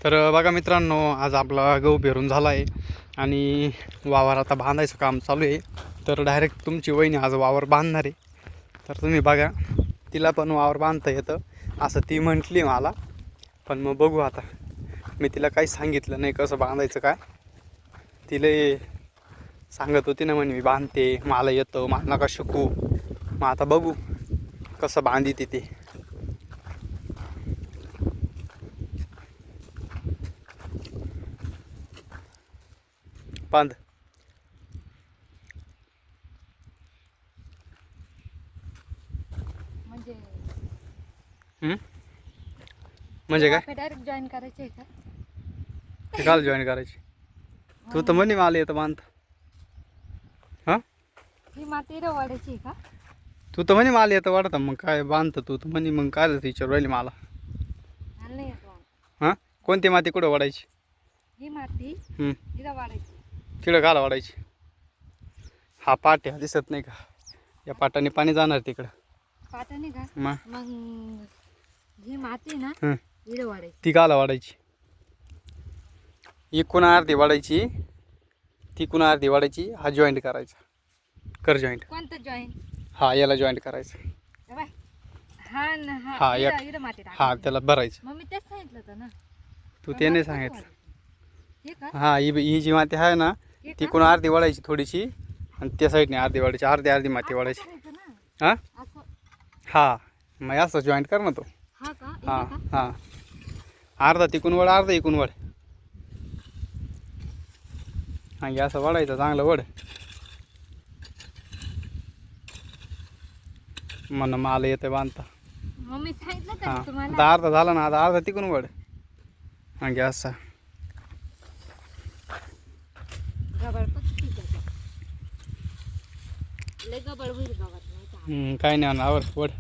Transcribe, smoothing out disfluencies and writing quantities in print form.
तर बघा मित्रांनो, आज आपला गहू पेरून झाला आहे आणि वावर आता बांधायचं काम चालू आहे. तर डायरेक्ट तुमची वहिनी आज वावर बांधणार आहे. तर तुम्ही बघा, तिला पण वावर बांधता येतं असं ती म्हटली मला. पण मग बघू आता, मी तिला काही सांगितलं नाही कसं बांधायचं काय. तिला सांगत होती ना म्हणे मी बांधते, मला येतं, मला नका शिकू. मग आता बघू कसं बांधी ते. बांध. म्हणजे काय डायरेक्ट जॉईन करायचे का? ते काल जॉईन करायची? तू तर म्हणे मला येतं बांधता. हां, ही माती रवाड्याची का? तू तर म्हणे मला येतं वाढतं, मग काय बांधतं तू तर म्हणे. मग काय विचारू राहिली मला? नाही येतो. हां, कोणती माती कुठं वाढायची? ही माती ही रवाड्याची. तिकडं घाला वाढायची. हा पाट आहे, दिसत नाही का? या पाटाने पाणी जाणार तिकडं. पाटाने का? मग ही माती ना ही रवाड्याची. ती घाला वाढायची. इकून अर्धी वाढायची, तिकून अर्धी वाढायची. हा जॉईंट करायचा. कर जॉईंट. कोणतं जॉईंट? हा, याला जॉईंट करायचं. हा ना. हा, इकडं माती टाकायची. हा त्याला भरायचं. मग मी तेच सांगितलं होतं ना. तू त्याने सांगितलं. हे का? हा, ही जी माती आहे ना, हे का? तिकून अर्धी वाढायची थोडीशी, आणि त्या साईडने अर्धी वाढायची. अर्धी माती वाढायची. करायचं ना. हां, असं. हा, मग असं जॉईंट कर ना तो. हा का? हां इथं का? हां, अर्धा तिकून वड, अर्धा इकून वड. हा, असं वडायचं, चांगलं वड. म्हणून मला येतं बांधता. मग मी सांगितलं हां, तर तुम्हाला. आता अर्धा झाला ना, आता अर्धा तिकून वड. हा, असा. गबाळ पत्ती त्याच्यात. लय गबाळ होईल गावात नाही का? काय नाही आवर वड.